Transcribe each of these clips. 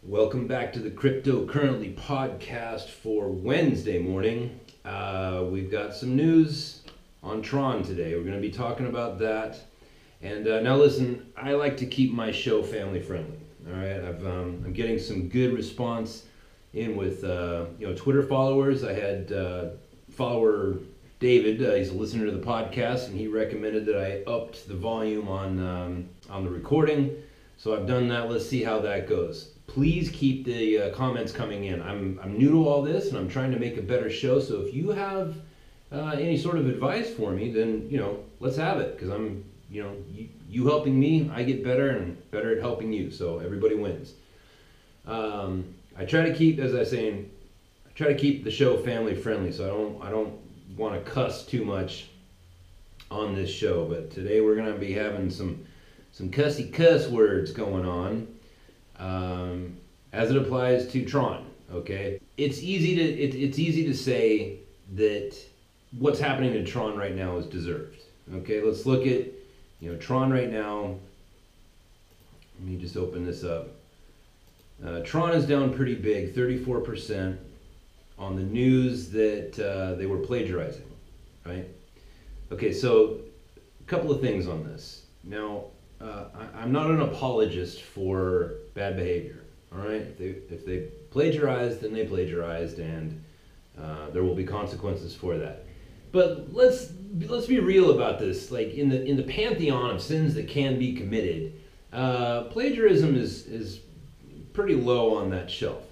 Welcome back to the Cryptocurrently podcast for Wednesday morning. We've got some news on TRON today. We're going to be talking about that. And now listen, I like to keep my show family friendly. All right, I'm getting some good response in with Twitter followers. I had follower David. He's a listener to the podcast, and he recommended that I upped the volume on the recording. So I've done that. Let's see how that goes. Please keep the comments coming in. I'm new to all this, and I'm trying to make a better show. So if you have any sort of advice for me, then let's have it. Because I'm you helping me, I get better and better at helping you. So everybody wins. I try to keep, as I was saying, I try to keep the show family friendly. So I don't want to cuss too much on this show. But today we're gonna be having some cussy cuss words going on. As it applies to TRON, okay? It's easy to say that what's happening to TRON right now is deserved. Okay, let's look at TRON right now. Let me just open this up. TRON is down pretty big, 34%, on the news that they were plagiarizing, right? Okay, so a couple of things on this. Now, I'm not an apologist for bad behavior. All right, if they plagiarized, then they plagiarized, and there will be consequences for that. But let's be real about this. Like in the pantheon of sins that can be committed, plagiarism is pretty low on that shelf.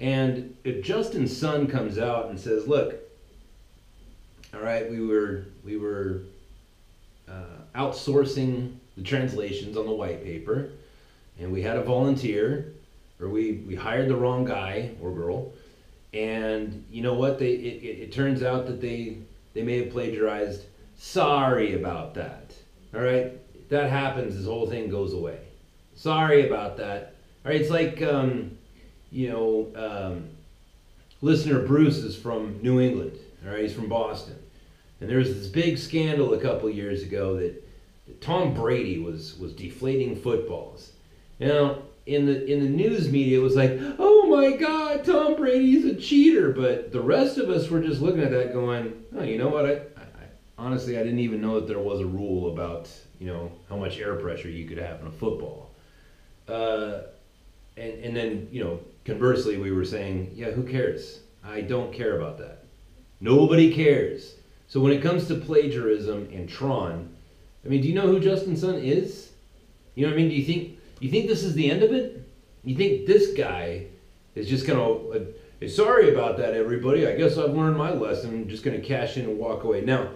And if Justin's son comes out and says, "Look, all right, we were outsourcing the translations on the white paper, and we had a volunteer, or we hired the wrong guy or girl, and you know what? It turns out that they may have plagiarized. Sorry about that. All right, that happens. This whole thing goes away. Sorry about that. All right, it's like listener Bruce is from New England. All right, he's from Boston, and there was this big scandal a couple years ago that Tom Brady was deflating footballs. Now, in the news media, it was like, "Oh my God, Tom Brady's a cheater," but the rest of us were just looking at that, going, "Oh, you know what? I honestly, I didn't even know that there was a rule about how much air pressure you could have in a football." And then conversely, we were saying, "Yeah, who cares? I don't care about that. Nobody cares." So when it comes to plagiarism and TRON, I mean, do you know who Justin Sun is? You know what I mean? Do you think this is the end of it? You think this guy is just gonna, hey, sorry about that, everybody. I guess I've learned my lesson. I'm just gonna cash in and walk away. Now,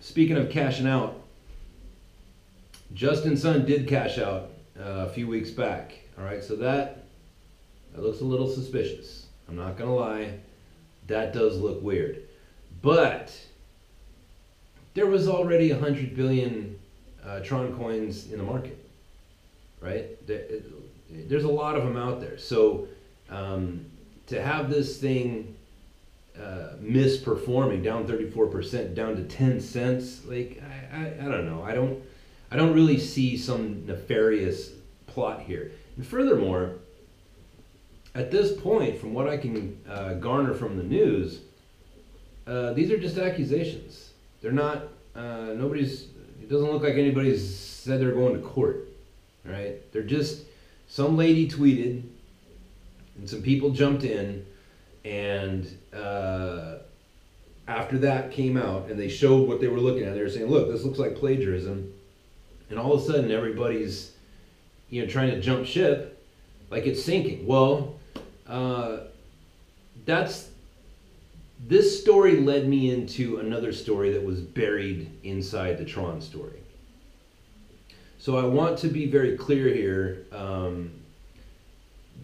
speaking of cashing out, Justin Sun did cash out a few weeks back. All right, so that looks a little suspicious. I'm not gonna lie, that does look weird, but there was already 100 billion TRON coins in the market, right? There's a lot of them out there. So to have this thing misperforming, down 34%, down to 10 cents, like I don't know. I don't really see some nefarious plot here. And furthermore, at this point, from what I can garner from the news, these are just accusations. They're not, it doesn't look like anybody's said they're going to court, right? They're just, some lady tweeted, and some people jumped in, and after that came out, and they showed what they were looking at, they were saying, "Look, this looks like plagiarism," and all of a sudden everybody's, trying to jump ship, like it's sinking. Well, this story led me into another story that was buried inside the TRON story. So I want to be very clear here.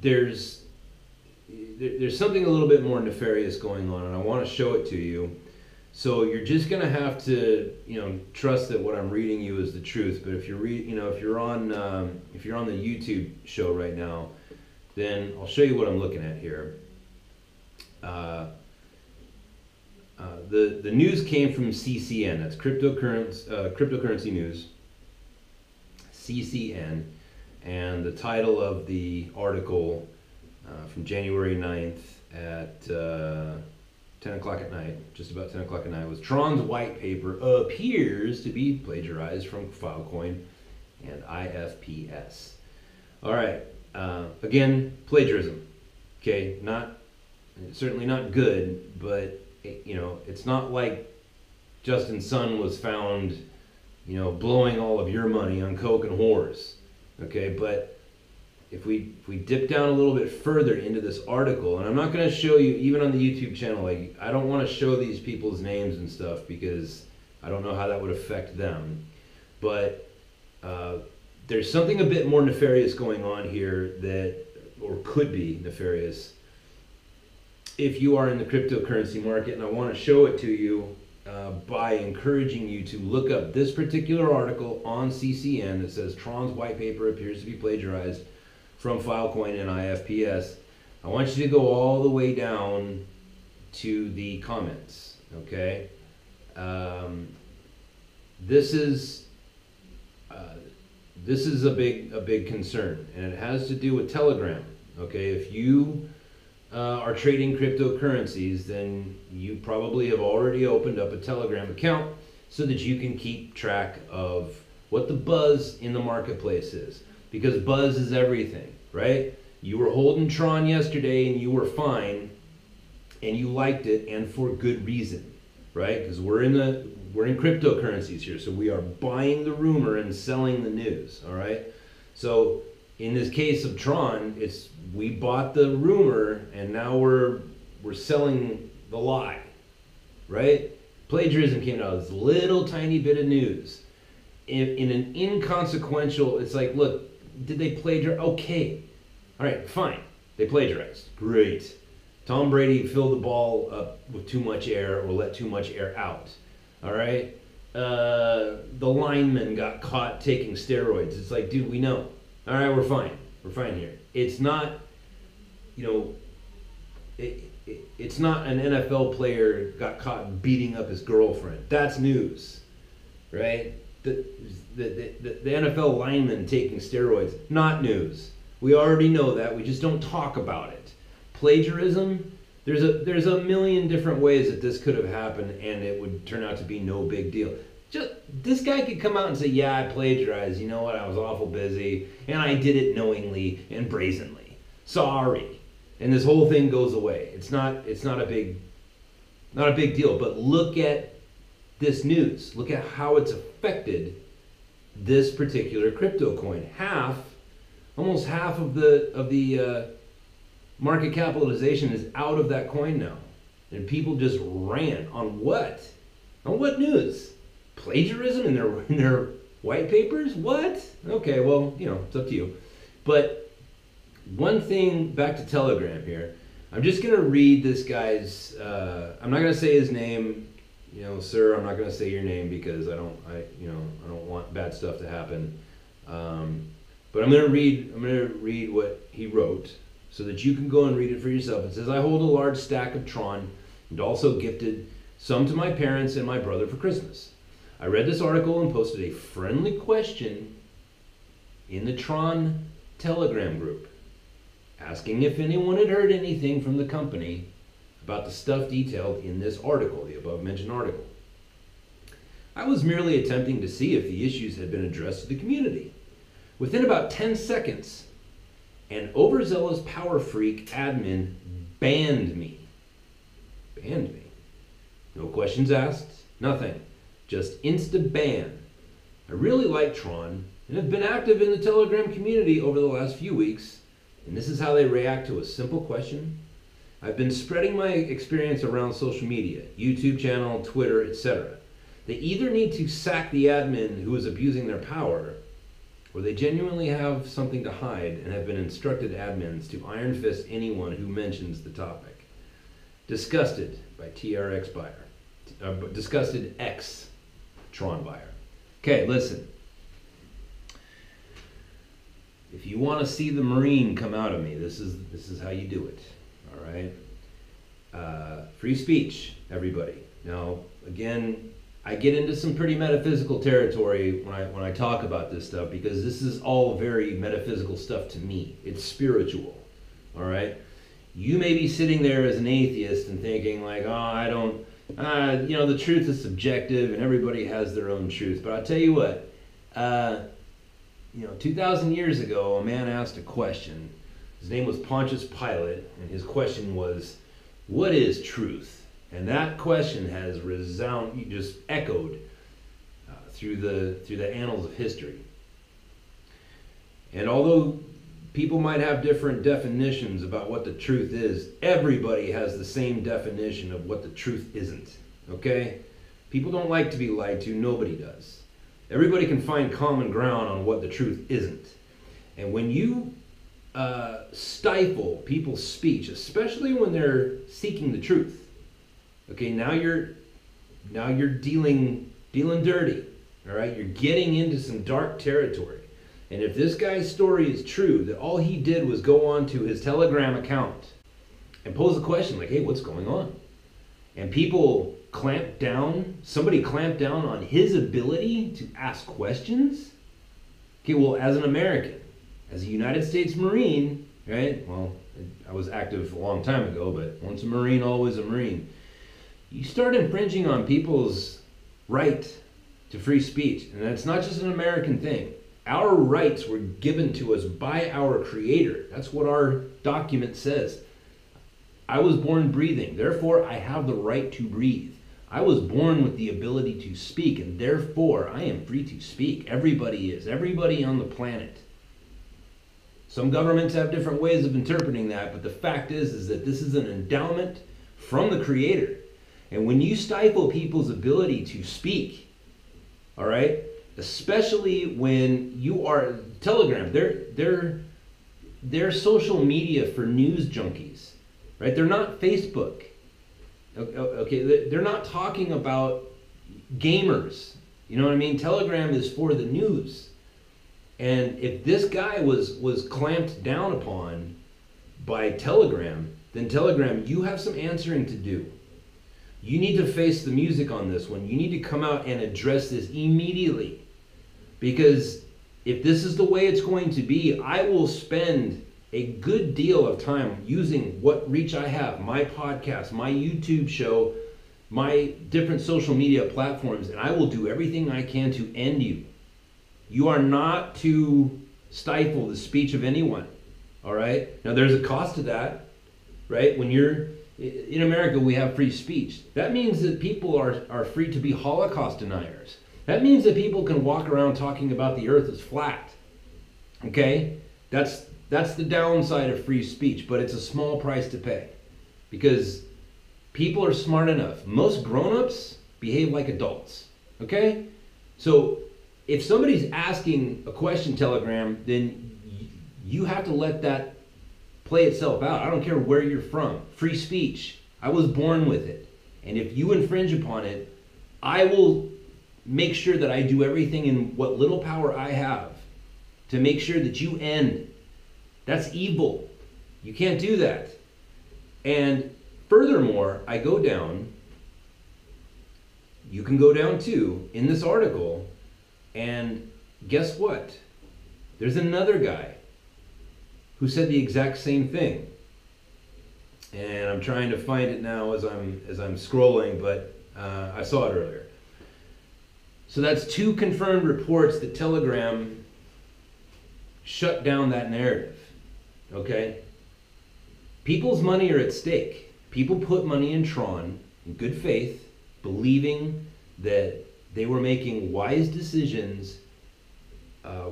There's something a little bit more nefarious going on, and I want to show it to you. So you're just gonna have to, trust that what I'm reading you is the truth. But if you're on the YouTube show right now, then I'll show you what I'm looking at here. The news came from CCN. That's cryptocurrency news. CCN. And the title of the article from January 9th at 10 o'clock at night, just about 10 o'clock at night, was Tron's white paper appears to be plagiarized from Filecoin and IFPS. All right, again, plagiarism. Okay, certainly not good, but it's not like Justin Sun was found, blowing all of your money on coke and whores. Okay, but if we dip down a little bit further into this article, and I'm not going to show you, even on the YouTube channel, like I don't want to show these people's names and stuff because I don't know how that would affect them. But there's something a bit more nefarious going on here or could be nefarious if you are in the cryptocurrency market, and I want to show it to you by encouraging you to look up this particular article on CCN that says Tron's white paper appears to be plagiarized from Filecoin and IFPS. I want you to go all the way down to the comments, okay? This is a big concern, and it has to do with Telegram, okay? If you are trading cryptocurrencies, then you probably have already opened up a Telegram account so that you can keep track of what the buzz in the marketplace is. Because buzz is everything, right? You were holding Tron yesterday and you were fine and you liked it, and for good reason, right? Because we're in cryptocurrencies here, so we are buying the rumor and selling the news, all right? So in this case of Tron, we bought the rumor and now we're selling the lie, right? Plagiarism came out, this little tiny bit of news. In an inconsequential, it's like, look, did they plagiarize? Okay, all right, fine. They plagiarized, great. Tom Brady filled the ball up with too much air or let too much air out, all right? The lineman got caught taking steroids. It's like, dude, we know. All right, we're fine here. It's not, it's not an NFL player got caught beating up his girlfriend. That's news, right? The NFL lineman taking steroids, not news. We already know that. We just don't talk about it. Plagiarism, there's a million different ways that this could have happened, and it would turn out to be no big deal. This guy could come out and say, yeah, I plagiarized. You know what? I was awful busy, and I did it knowingly and brazenly. Sorry. And this whole thing goes away. It's not a big deal. But look at this news. Look at how it's affected this particular crypto coin. Almost half of the market capitalization is out of that coin now, and people just ran on what? On what news? Plagiarism in their white papers? What? Okay, well, it's up to you. But one thing, back to Telegram here. I'm just gonna read this guy's. I'm not gonna say his name, sir. I'm not gonna say your name because I don't want bad stuff to happen. But I'm gonna read what he wrote so that you can go and read it for yourself. It says, I hold a large stack of Tron and also gifted some to my parents and my brother for Christmas. I read this article and posted a friendly question in the TRON Telegram group, asking if anyone had heard anything from the company about the stuff detailed in this article, the above mentioned article. I was merely attempting to see if the issues had been addressed to the community. Within about 10 seconds, an overzealous power freak admin banned me. Banned me. No questions asked, nothing. Just insta-ban. I really like Tron and have been active in the Telegram community over the last few weeks, and this is how they react to a simple question. I've been spreading my experience around social media, YouTube channel, Twitter, etc. They either need to sack the admin who is abusing their power, or they genuinely have something to hide and have been instructed admins to iron fist anyone who mentions the topic. Disgusted by TRX buyer. Disgusted X Tron buyer. Okay, listen. If you want to see the Marine come out of me, this is how you do it. All right. Free speech, everybody. Now, again, I get into some pretty metaphysical territory when I talk about this stuff, because this is all very metaphysical stuff to me. It's spiritual, all right? You may be sitting there as an atheist and thinking like, oh, I don't, the truth is subjective and everybody has their own truth. But I'll tell you what, 2,000 years ago, a man asked a question. His name was Pontius Pilate, and his question was, what is truth? And that question has just echoed through the annals of history. And although people might have different definitions about what the truth is, everybody has the same definition of what the truth isn't. Okay? People don't like to be lied to. Nobody does. Everybody can find common ground on what the truth isn't. And when you stifle people's speech, especially when they're seeking the truth, okay, now you're dealing dirty, all right? You're getting into some dark territory. And if this guy's story is true, that all he did was go on to his Telegram account and pose a question like, hey, what's going on? And people somebody clamped down on his ability to ask questions? Okay, well, as an American, as a United States Marine, right? Well, I was active a long time ago, but once a Marine, always a Marine. You start infringing on people's right to free speech. And that's not just an American thing. Our rights were given to us by our Creator. That's what our document says. I was born breathing, therefore I have the right to breathe. I was born with the ability to speak, and therefore I am free to speak. Everybody is. Everybody on the planet. Some governments have different ways of interpreting that, but the fact is that this is an endowment from the Creator. And when you stifle people's ability to speak, all right, especially when you are Telegram, they're social media for news junkies, right? They're not Facebook. Okay, they're not talking about gamers. You know what I mean? Telegram is for the news. And if this guy was clamped down upon by Telegram, then Telegram, you have some answering to do. You need to face the music on this one. You need to come out and address this immediately. Because if this is the way it's going to be, I will spend a good deal of time using what reach I have, my podcast, my YouTube show, my different social media platforms, and I will do everything I can to end you. You are not to stifle the speech of anyone, all right? Now, there's a cost to that, right? When you're in America, we have free speech. That means that people are free to be Holocaust deniers. That means that people can walk around talking about the earth is flat, okay? That's the downside of free speech, but it's a small price to pay because people are smart enough. Most grown-ups behave like adults, okay? So if somebody's asking a question, Telegram, then you have to let that play itself out. I don't care where you're from. Free speech. I was born with it. And if you infringe upon it, I will make sure that I do everything in what little power I have to make sure that you end. That's evil. You can't do that. And furthermore, I go down, you can go down too, in this article, and guess what? There's another guy who said the exact same thing. And I'm trying to find it now as I'm scrolling, but I saw it earlier. So that's 2 confirmed reports that Telegram shut down that narrative. Okay? People's money are at stake. People put money in TRON in good faith, believing that they were making wise decisions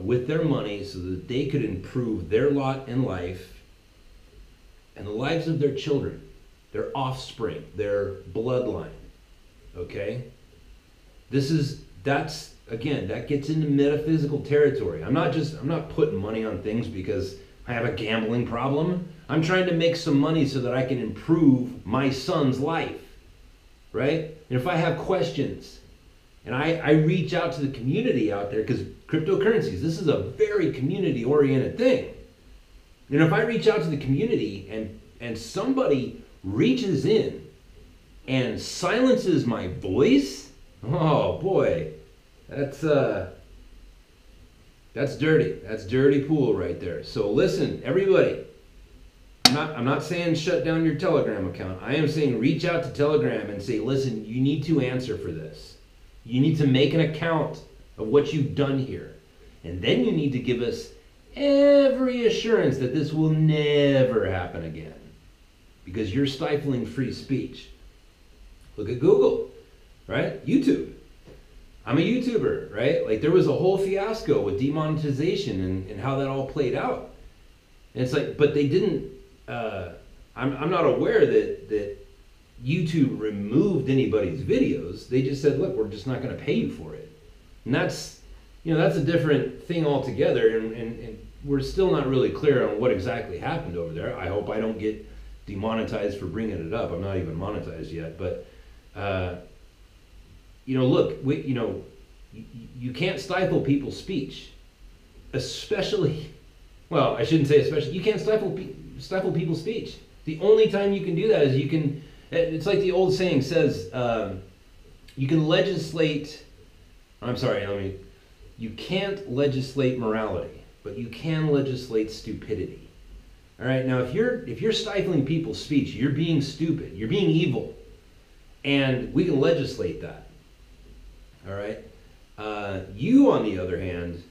with their money so that they could improve their lot in life and the lives of their children, their offspring, their bloodline. Okay? That gets into metaphysical territory. I'm not putting money on things because I have a gambling problem. I'm trying to make some money so that I can improve my son's life, right? And if I have questions, and I reach out to the community out there, because cryptocurrencies, this is a very community-oriented thing. And if I reach out to the community and somebody reaches in and silences my voice, Oh boy, that's that's dirty. That's dirty pool right there. So listen, everybody. I'm not saying shut down your Telegram account. I am saying reach out to Telegram and say, listen, you need to answer for this. You need to make an account of what you've done here. And then you need to give us every assurance that this will never happen again. Because you're stifling free speech. Look at Google, right? YouTube. I'm a YouTuber, right? Like there was a whole fiasco with demonetization and how that all played out. And it's like, but they didn't, I'm not aware that YouTube removed anybody's videos. They just said, look, we're just not going to pay you for it. And that's, that's a different thing altogether. And we're still not really clear on what exactly happened over there. I hope I don't get demonetized for bringing it up. I'm not even monetized yet. But, look, you can't stifle people's speech. Especially, well, I shouldn't say especially, you can't stifle people's speech. The only time you can do that is it's like the old saying says, you can legislate, you can't legislate morality, but you can legislate stupidity. All right, now if you're stifling people's speech, you're being stupid, you're being evil, and we can legislate that. All right, you on the other hand,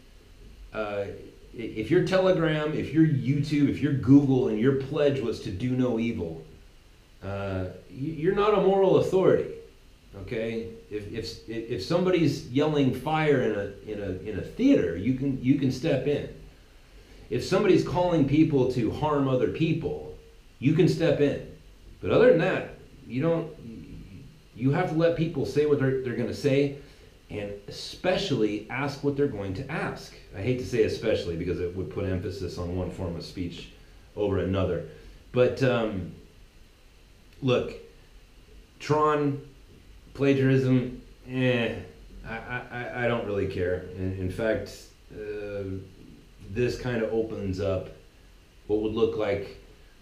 if your Telegram, if your YouTube, if your Google, and your pledge was to do no evil, you're not a moral authority. Okay, if somebody's yelling fire in a theater, you can step in. If somebody's calling people to harm other people, you can step in. But other than that, you have to let people say what they're going to say, and especially ask what they're going to ask. I hate to say especially because it would put emphasis on one form of speech over another. But look, TRON, plagiarism, I don't really care. In fact, this kind of opens up what would look like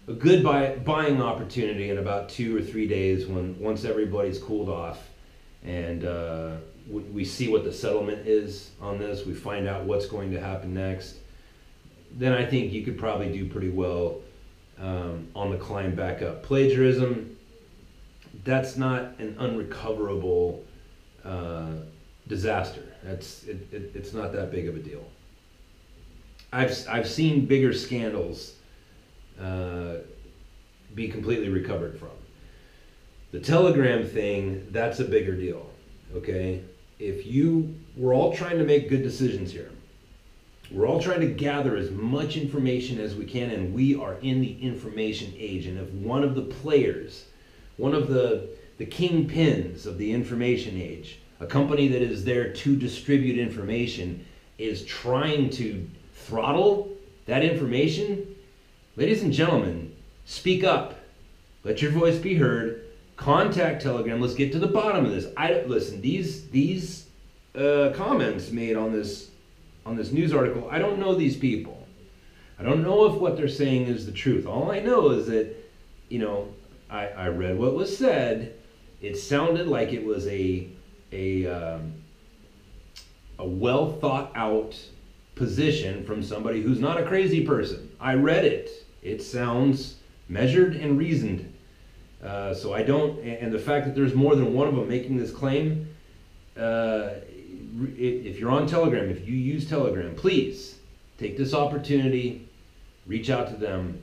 a good buying opportunity in about 2 or 3 days once everybody's cooled off and we see what the settlement is on this, we find out what's going to happen next, then I think you could probably do pretty well on the climb back up. Plagiarism, that's not an unrecoverable disaster. It's not that big of a deal. I've seen bigger scandals be completely recovered from. The Telegram thing, that's a bigger deal. Okay, we're all trying to make good decisions here. We're all trying to gather as much information as we can, and we are in the information age. And if one of the players, one of the kingpins of the information age, a company that is there to distribute information, is trying to throttle that information, ladies and gentlemen, speak up. Let your voice be heard. Contact Telegram. Let's get to the bottom of this. Listen. These comments made on this news article, I don't know these people. I don't know if what they're saying is the truth. All I know is that, I read what was said. It sounded like it was a well thought out position from somebody who's not a crazy person. I read it. It sounds measured and reasoned. So I don't, and the fact that there's more than one of them making this claim, if you're on Telegram, if you use Telegram, please take this opportunity, reach out to them,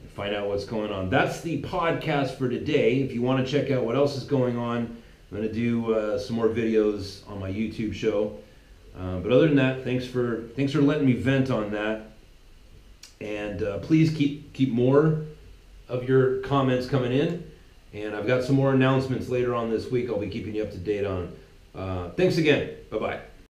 and find out what's going on. That's the podcast for today. If you want to check out what else is going on, I'm going to do some more videos on my YouTube show. But other than that, thanks for letting me vent on that. And please keep more of your comments coming in. And I've got some more announcements later on this week I'll be keeping you up to date on. Thanks again. Bye-bye.